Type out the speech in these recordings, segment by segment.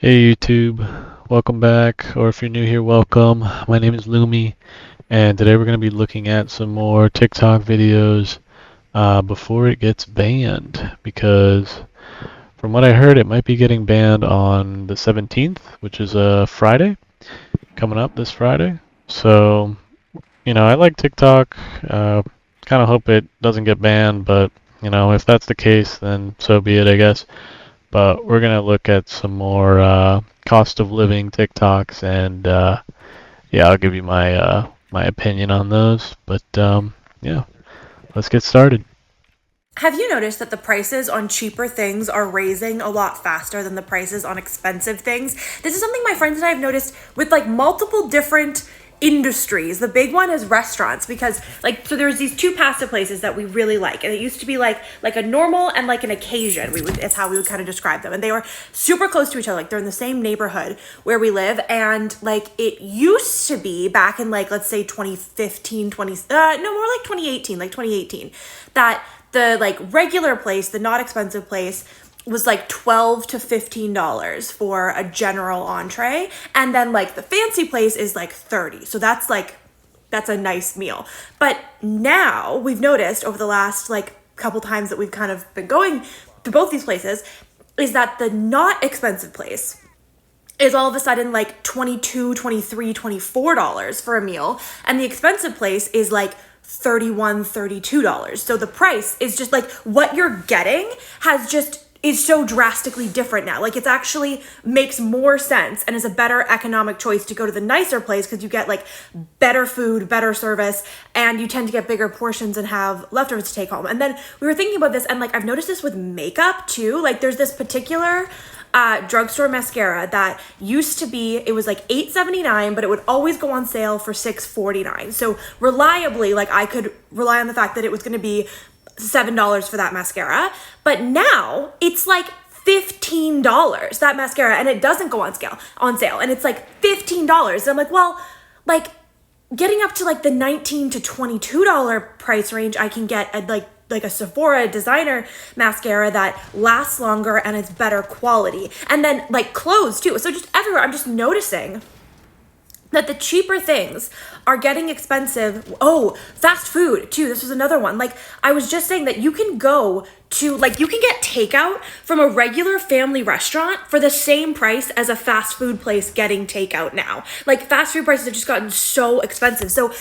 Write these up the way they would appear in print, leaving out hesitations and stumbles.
Hey YouTube, welcome back, or if you're new here, welcome. My name is Lumi, and today we're going to be looking at some more TikTok videos before it gets banned, because from what I heard, it might be getting banned on the 17th, which is a Friday, coming up this Friday. So, I like TikTok, kind of hope it doesn't get banned, but, if that's the case, then so be it, I guess. But we're gonna look at some more cost of living TikToks, and yeah, I'll give you my opinion on those. But yeah, let's get started. Have you noticed that the prices on cheaper things are raising a lot faster than the prices on expensive things? This is something my friends and I have noticed with like multiple different industries. The big one is restaurants because so there's these two pasta places that we really like, and it used to be like a normal and like an occasion. It's how we would kind of describe them, and they were super close to each other. Like they're in the same neighborhood where we live, and like it used to be back in like let's say 2015, 20 no more like 2018, like 2018, that the like regular place, the not expensive place, was like $12 to $15 for a general entree, and then like the fancy place is like 30. So that's a nice meal. But now we've noticed over the last like couple times that we've kind of been going to both these places is that the not expensive place is all of a sudden like 22, 23, $24 for a meal, and the expensive place is like 31, $32. So the price is just like what you're getting has just is so drastically different now. Like it's actually makes more sense and is a better economic choice to go to the nicer place because you get like better food, better service, and you tend to get bigger portions and have leftovers to take home. And then we were thinking about this, and like I've noticed this with makeup too. Like there's this particular drugstore mascara that used to be, it was like $8.79, but it would always go on sale for $6.49. So reliably, like I could rely on the fact that it was going to be $7 for that mascara. But now it's like $15 that mascara, and it doesn't go on sale, and it's like $15. And I'm like, well, like getting up to like the $19 to $22 price range, I can get at like a Sephora designer mascara that lasts longer and it's better quality. And then like clothes too. So just everywhere, I'm just noticing that the cheaper things are getting expensive. Oh, fast food too. This was another one. Like I was just saying that you can go to like you can get takeout from a regular family restaurant for the same price as a fast food place getting takeout now. Like fast food prices have just gotten so expensive. So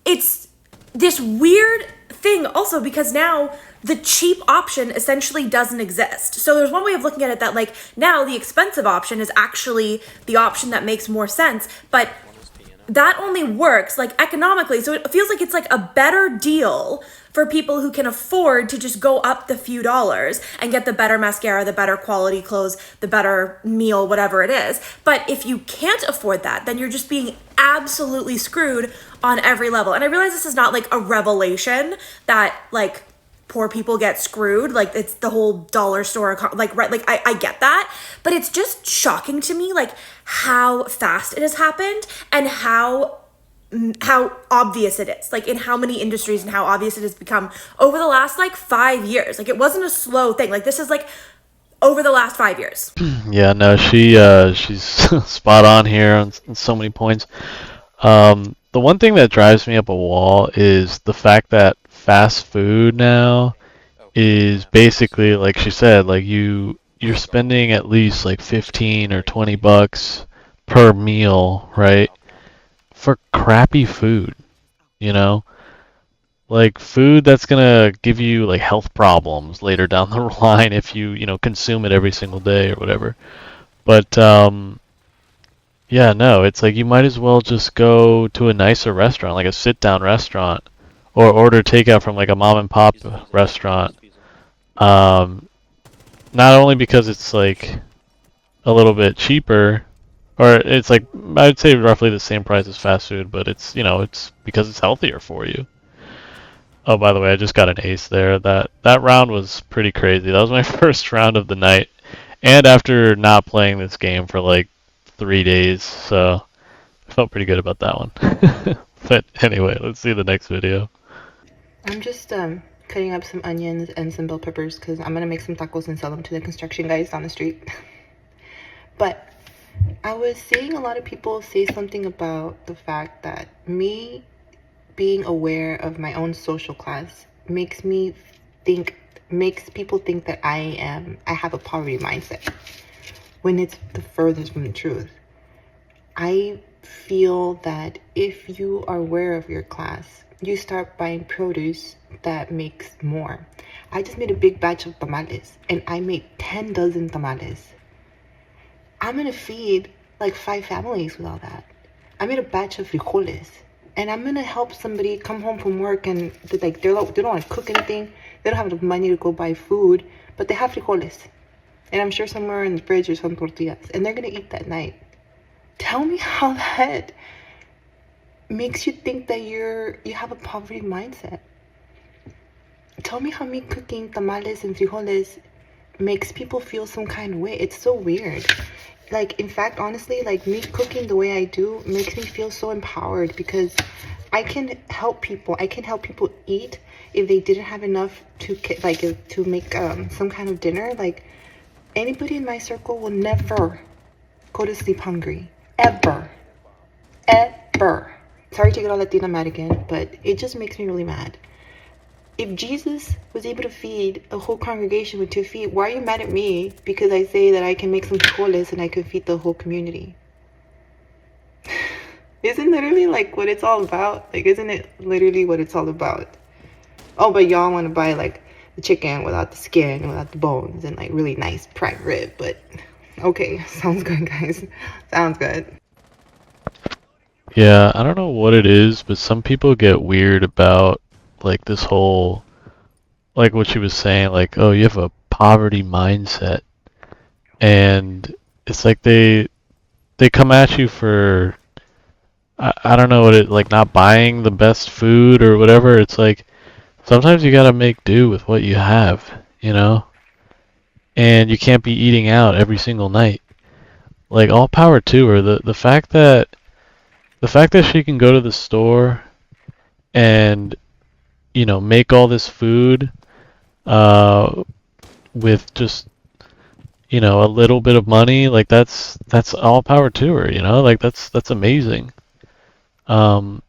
it's this weird thing also because now the cheap option essentially doesn't exist. So there's one way of looking at it that like now the expensive option is actually the option that makes more sense, but that only works like economically. So it feels like it's like a better deal for people who can afford to just go up the few dollars and get the better mascara, the better quality clothes, the better meal, whatever it is. But if you can't afford that, then you're just being absolutely screwed on every level. And I realize this is not like a revelation that like poor people get screwed, like it's the whole dollar store like right, like I get that, but it's just shocking to me like how fast it has happened and how obvious it is, like in how many industries, and how obvious it has become over the last like 5 years. Like it wasn't a slow thing, like this is like over the last 5 years. Yeah, no, she's spot on here on so many points. The one thing that drives me up a wall is the fact that fast food now is basically like she said, like you're spending at least like 15 or 20 bucks per meal, right? For crappy food, you know? Like food that's gonna give you like health problems later down the line if you consume it every single day or whatever. But yeah, no, it's like you might as well just go to a nicer restaurant, like a sit-down restaurant, or order takeout from like a mom and pop restaurant. Um, Not only because it's like a little bit cheaper, or it's like I'd say roughly the same price as fast food, but it's because it's healthier for you. Oh, by the way, I just got an ace there. That round was pretty crazy. That was my first round of the night, and after not playing this game for like 3 days, so I felt pretty good about that one. But anyway, let's see the next video. I'm just cutting up some onions and some bell peppers because I'm gonna make some tacos and sell them to the construction guys down the street. But I was seeing a lot of people say something about the fact that me being aware of my own social class think makes people think that I have a poverty mindset when it's the furthest from the truth. I feel that if you are aware of your class, you start buying produce that makes more. I just made a big batch of tamales and I made 10 dozen tamales. I'm gonna feed like 5 families with all that. I made a batch of frijoles and I'm gonna help somebody come home from work and they don't want to cook anything. They don't have enough money to go buy food, but they have frijoles. And I'm sure somewhere in the fridge there's some tortillas and they're gonna eat that night. Tell me how that makes you think that you have a poverty mindset. Tell me how me cooking tamales and frijoles makes people feel some kind of way. It's so weird. Like, in fact, honestly, like me cooking the way I do makes me feel so empowered because I can help people. I can help people eat if they didn't have enough to make some kind of dinner. Like, anybody in my circle will never go to sleep hungry. Ever. Ever. Sorry to get all Latina mad again, but it just makes me really mad. If Jesus was able to feed a whole congregation with 2 feet, why are you mad at me because I say that I can make some frijoles and I can feed the whole community? Isn't literally like what it's all about? Like, isn't it literally what it's all about? Oh, but y'all want to buy like the chicken without the skin, without the bones, and like really nice prime rib. But okay, sounds good, guys. Sounds good. Yeah, I don't know what it is, but some people get weird about like this whole like what she was saying, like, oh, you have a poverty mindset. And it's like they come at you for I don't know what it like not buying the best food or whatever. It's like sometimes you gotta make do with what you have, you know? And you can't be eating out every single night. Like all power to her. The fact that she can go to the store and make all this food uh, with just a little bit of money, like that's all power to her. Like that's amazing. Um,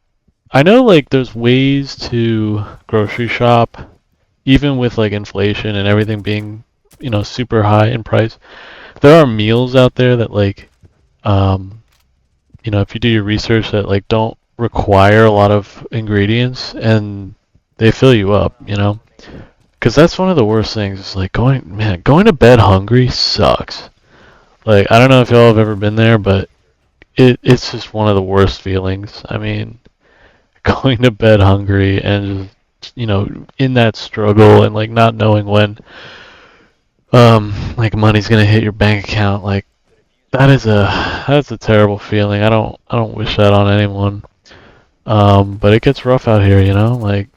I know like there's ways to grocery shop, even with like inflation and everything being super high in price. There are meals out there that like if you do your research that like don't require a lot of ingredients and they fill you up. Because that's one of the worst things. Is like going to bed hungry sucks. Like I don't know if y'all have ever been there, but it's just one of the worst feelings. I mean, going to bed hungry and just in that struggle and like not knowing when like money's gonna hit your bank account. Like that's a terrible feeling. I don't wish that on anyone. But it gets rough out here. Like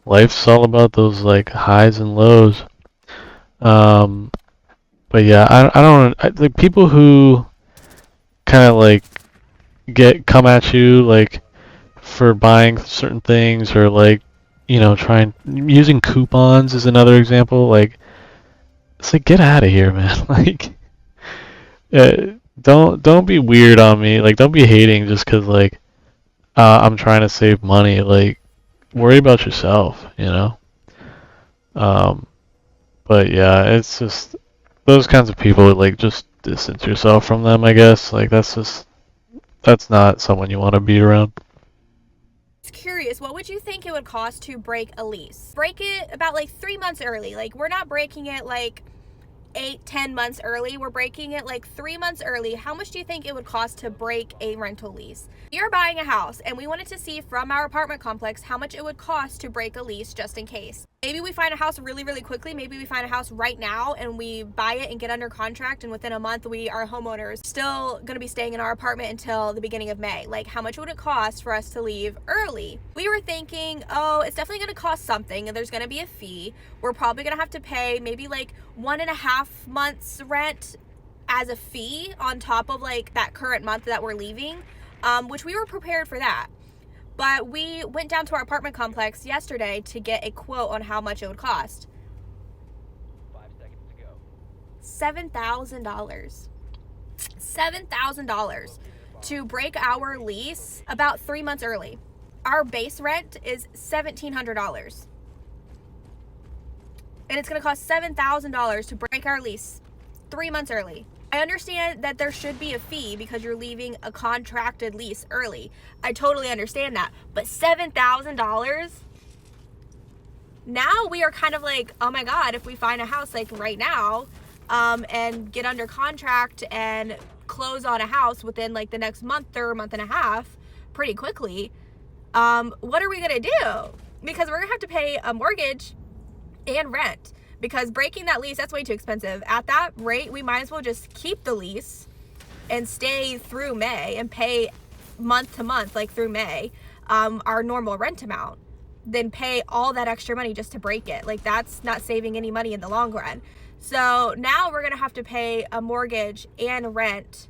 life's all about those like highs and lows. Um, but yeah, I don't the people who kind of like come at you like for buying certain things or like trying using coupons is another example. Like it's like get out of here, man. Like don't be weird on me. Like don't be hating just 'cause like I'm trying to save money. Like worry about yourself. Um, but yeah, it's just those kinds of people like just distance yourself from them, I guess. Like that's not someone you want to be around. Curious, what would you think it would cost to break a lease? Break it about like 3 months early. Like, we're not breaking it like 8-10 months early. We're breaking it like 3 months early. How much do you think it would cost to break a rental lease? You're buying a house and we wanted to see from our apartment complex how much it would cost to break a lease just in case. Maybe we find a house really, really quickly. Maybe we find a house right now and we buy it and get under contract, and within a month we are homeowners, still gonna be staying in our apartment until the beginning of May. Like, how much would it cost for us to leave early? We were thinking, oh, it's definitely gonna cost something and there's gonna be a fee. We're probably gonna have to pay maybe like 1.5 months rent as a fee on top of like that current month that we're leaving, which we were prepared for that. But we went down to our apartment complex yesterday to get a quote on how much it would cost. 5 seconds to go. $7,000. $7,000 to break our lease about 3 months early. Our base rent is $1,700. And it's going to cost $7,000 to break our lease 3 months early. I understand that there should be a fee because you're leaving a contracted lease early. I totally understand that. But $7,000? Now we are kind of like, oh my God, if we find a house like right now, and get under contract and close on a house within like the next month or month and a half pretty quickly, what are we going to do? Because we're going to have to pay a mortgage and rent. Because breaking that lease, that's way too expensive. At that rate, we might as well just keep the lease and stay through May and pay month to month, like through May, our normal rent amount, then pay all that extra money just to break it. Like, that's not saving any money in the long run. So now we're going to have to pay a mortgage and rent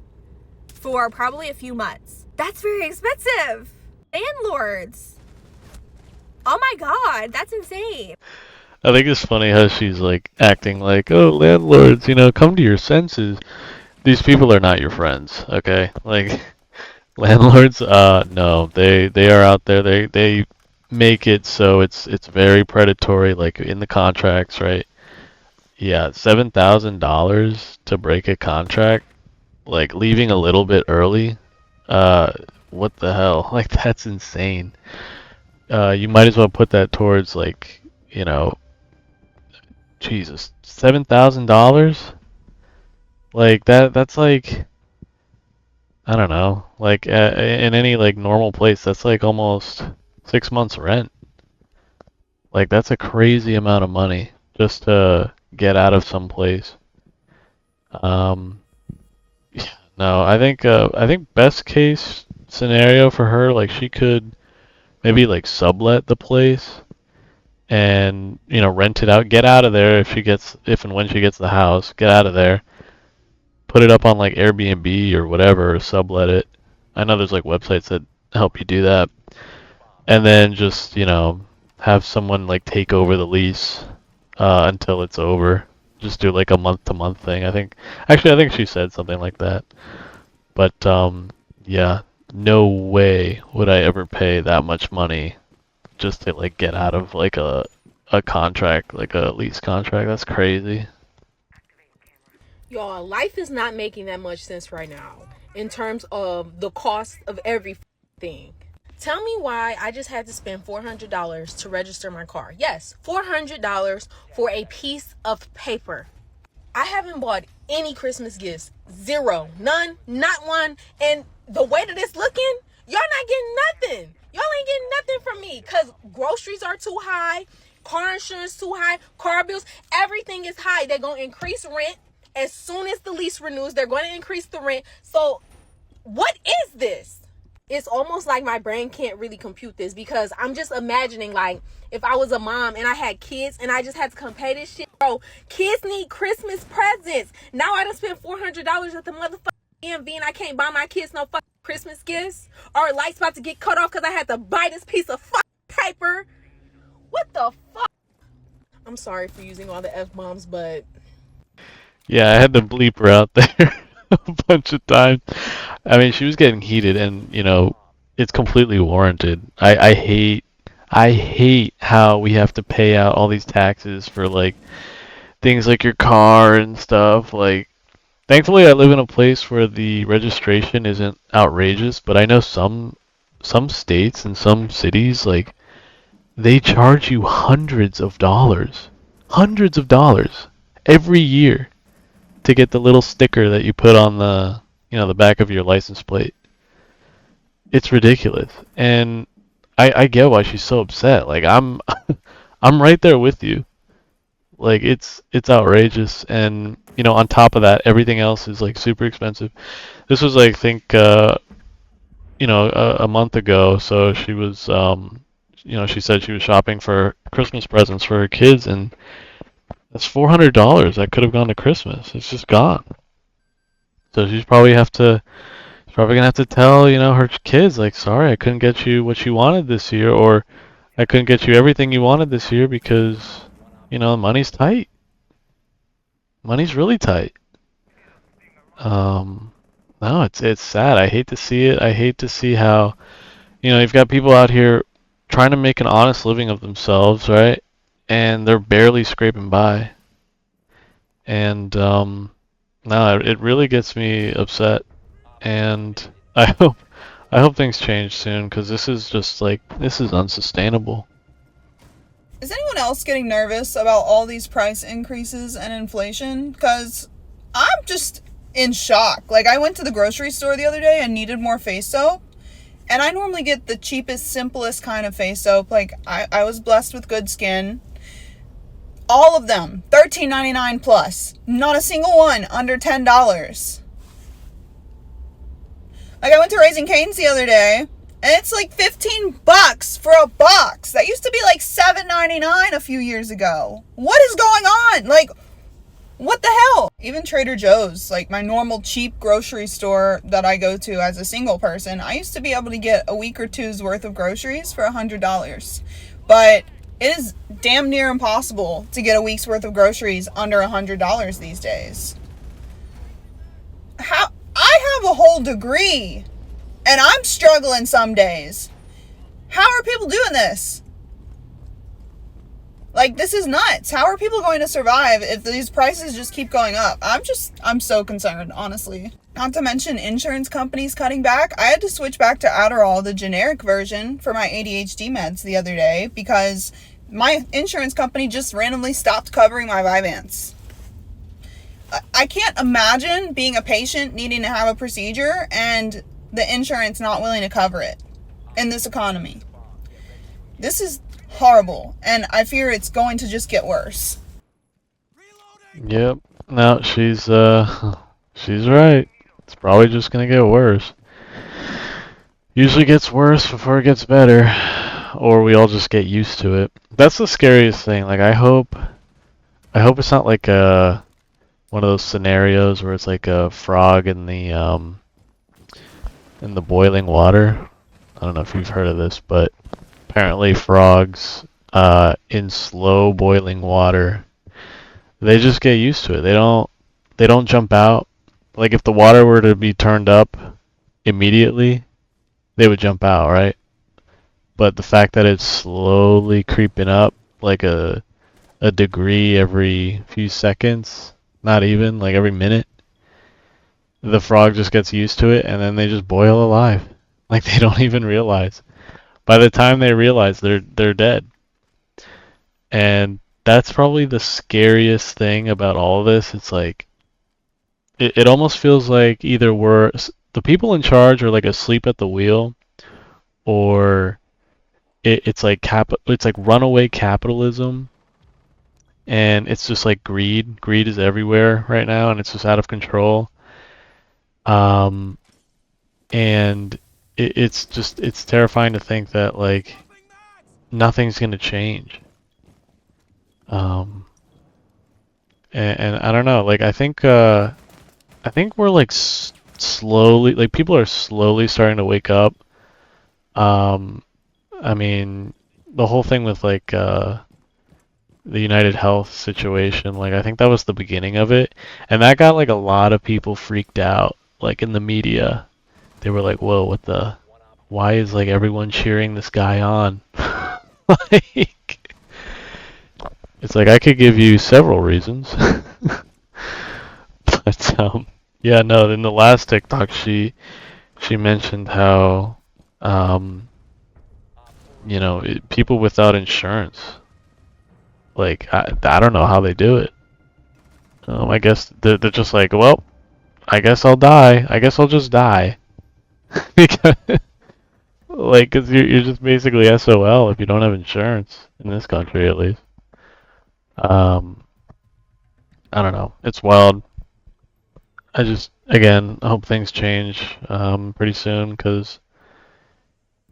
for probably a few months. That's very expensive. Landlords. Oh my God, that's insane. I think it's funny how she's like acting like, oh, landlords, come to your senses. These people are not your friends, okay? Like, landlords, no, they are out there. They make it so it's very predatory, like in the contracts, right? Yeah, $7,000 to break a contract, like leaving a little bit early. Uh, what the hell? Like, that's insane. You might as well put that towards like, Jesus, $7,000? Like that's like, I don't know, like in any like normal place, that's like almost 6 months rent. Like, that's a crazy amount of money just to get out of some place. Um, yeah, no, I think best case scenario for her, like she could maybe like sublet the place and rent it out, get out of there if and when she gets the house, get out of there, put it up on like Airbnb or whatever, or sublet it. I know there's like websites that help you do that, and then just have someone like take over the lease until it's over. Just do like a month to month thing. I think she said something like that. But yeah, no way would I ever pay that much money just to like get out of like a contract, like a lease contract. That's crazy. Y'all, life is not making that much sense right now in terms of the cost of everything. Tell me why I just had to spend $400 to register my car. Yes, $400 for a piece of paper. I haven't bought any Christmas gifts. Zero. None. Not one. And the way that it's looking, y'all not getting nothing. Y'all ain't getting nothing from me because groceries are too high, car insurance too high, car bills, everything is high. They're going to increase rent. As soon as the lease renews, they're going to increase the rent. So what is this? It's almost like my brain can't really compute this because I'm just imagining like if I was a mom and I had kids and I just had to come pay this shit. Bro, kids need Christmas presents. Now I done spent $400 at the motherfucking DMV and I can't buy my kids no fucking Christmas gifts. Or lights about to get cut off because I had to buy this piece of fucking paper. What the fuck? I'm sorry for using all the F-bombs, but Yeah, I had to bleep her out there a bunch of times. I mean, she was getting heated, and it's completely warranted. I hate how we have to pay out all these taxes for like things like your car and stuff. Like, thankfully, I live in a place where the registration isn't outrageous, but I know some states and some cities like they charge you hundreds of dollars every year to get the little sticker that you put on the back of your license plate. It's ridiculous, and I get why she's so upset. Like, I'm right there with you. Like, it's outrageous, and on top of that, everything else is like super expensive. This was like, think a month ago. So she was she said she was shopping for Christmas presents for her kids, and that's $400 that could have gone to Christmas. It's just gone. So she's probably gonna have to tell, her kids, like, sorry, I couldn't get you what you wanted this year, or I couldn't get you everything you wanted this year because, money's tight. Money's really tight. Um, No, it's sad. I hate to see it. I hate to see how, you've got people out here trying to make an honest living of themselves, right? And they're barely scraping by. And no, it really gets me upset. And I hope things change soon because this is just like this is unsustainable. Is anyone else getting nervous about all these price increases and inflation? Because I'm just in shock. Like, I went to the grocery store the other day and needed more face soap. And I normally get the cheapest, simplest kind of face soap. Like, I was blessed with good skin. All of them, $13.99 plus. Not a single one under $10. Like, I went to Raising Cane's the other day, and it's like $15 for a box. That used to be like $7.99 a few years ago. What is going on? Like, what the hell? Even Trader Joe's, like my normal cheap grocery store that I go to as a single person, I used to be able to get a week or two's worth of groceries for $100. But it is damn near impossible to get a week's worth of groceries under $100 these days. How? I have a whole degree, and I'm struggling some days. How are people doing this? Like, this is nuts. How are people going to survive if these prices just keep going up? I'm so concerned, honestly. Not to mention insurance companies cutting back. I had to switch back to Adderall, the generic version, for my ADHD meds the other day because my insurance company just randomly stopped covering my Vyvanse. I can't imagine being a patient needing to have a procedure and the insurance not willing to cover it in this economy. This is horrible, and I fear it's going to just get worse. Yep. No, she's right. It's probably just gonna get worse. Usually gets worse before it gets better, or we all just get used to it. That's the scariest thing. Like I hope it's not like one of those scenarios where it's like a frog in the boiling water. I don't know if you've heard of this, but apparently frogs in slow boiling water, they just get used to it. They don't jump out. Like if the water were to be turned up immediately, they would jump out, right? But the fact that it's slowly creeping up like a degree every few seconds, not even like every minute, the frog just gets used to it and then they just boil alive. Like they don't even realize. By the time they realize they're dead. And that's probably the scariest thing about all of this. It's like it almost feels like either the people in charge are like asleep at the wheel, or it's like runaway capitalism, and it's just like greed. Greed is everywhere right now, and it's just out of control. Um, and it's terrifying to think that like nothing's gonna change. Um, and I don't know. Like I think we're like slowly, like people are slowly starting to wake up. Um, I mean, the whole thing with like the United Health situation, like I think that was the beginning of it, and that got like a lot of people freaked out, like in the media. They were like, "Whoa, what the? Why is like everyone cheering this guy on?" Like, it's like I could give you several reasons, but yeah, no. In the last TikTok, she mentioned how people without insurance, like I don't know how they do it. I guess they're just like, well, I guess I'll die. I guess I'll just die. Because, like, cause you're just basically SOL if you don't have insurance in this country, at least. Um, I don't know. It's wild. I just, again, I hope things change pretty soon because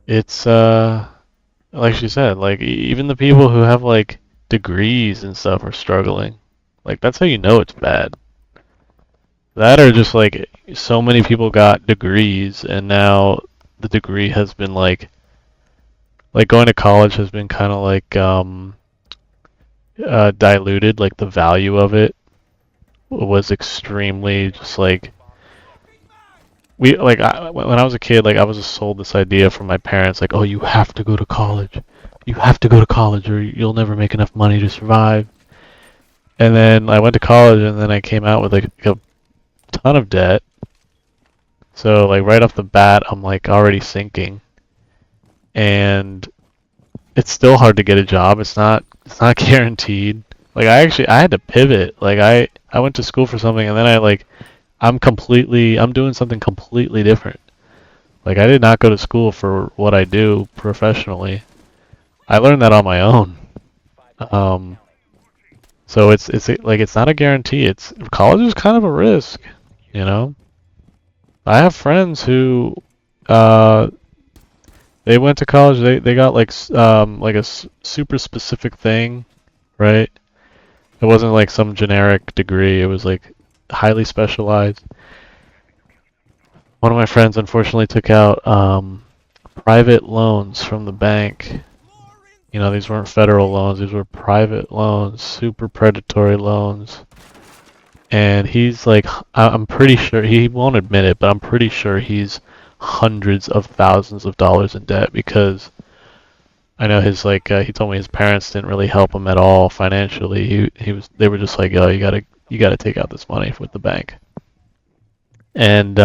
it's like she said, like even the people who have like degrees and stuff are struggling. Like that's how you know it's bad. That or just like so many people got degrees and now the degree has been like going to college has been kind of like diluted. Like the value of it was extremely just like we like when I was a kid, like I was sold this idea from my parents, like, oh, you have to go to college, you have to go to college, or you'll never make enough money to survive. And then I went to college, and then I came out with like a ton of debt. So like right off the bat, I'm like already sinking, and it's still hard to get a job. It's not guaranteed. Like I had to pivot. Like I went to school for something, and then I'm doing something completely different. Like I did not go to school for what I do professionally. I learned that on my own. Um, so it's like it's not a guarantee. It's college is kind of a risk, you know. I have friends who uh they went to college. They got like a super specific thing, right? It wasn't like some generic degree. It was like highly specialized. One of my friends unfortunately took out private loans from the bank. You know, these weren't federal loans, these were private loans, super predatory loans. And he's like, I'm pretty sure, he won't admit it, but I'm pretty sure he's hundreds of thousands of dollars in debt because I know he told me his parents didn't really help him at all financially. They were just like, yo, you gotta take out this money with the bank. And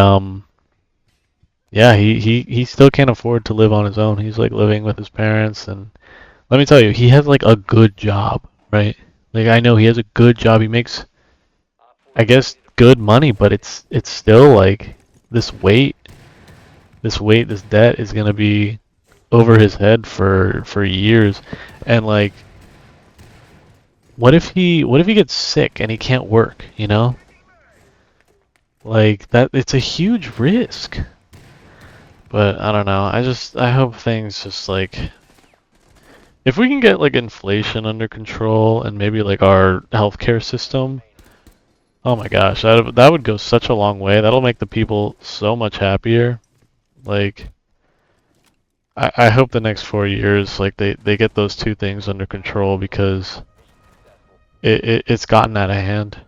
yeah, he still can't afford to live on his own. He's like living with his parents, and let me tell you, he has like a good job, right? Like I know he has a good job. He makes, I guess, good money, but it's still like this weight, this debt is gonna be over his head for years. And like, what if he gets sick and he can't work, you know? Like that, it's a huge risk. But I don't know. I hope things just like if we can get like inflation under control and maybe like our healthcare system, oh my gosh, that would go such a long way. That'll make the people so much happier. Like I hope the next 4 years like they get those two things under control because it's gotten out of hand.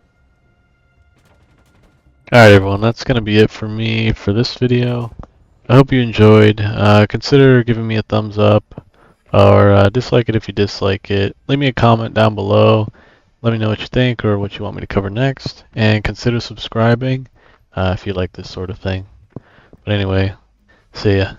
Alright everyone, that's gonna be it for me for this video. I hope you enjoyed. Consider giving me a thumbs up or dislike it if you dislike it. Leave me a comment down below. Let me know what you think or what you want me to cover next. And consider subscribing if you like this sort of thing. But anyway, see ya.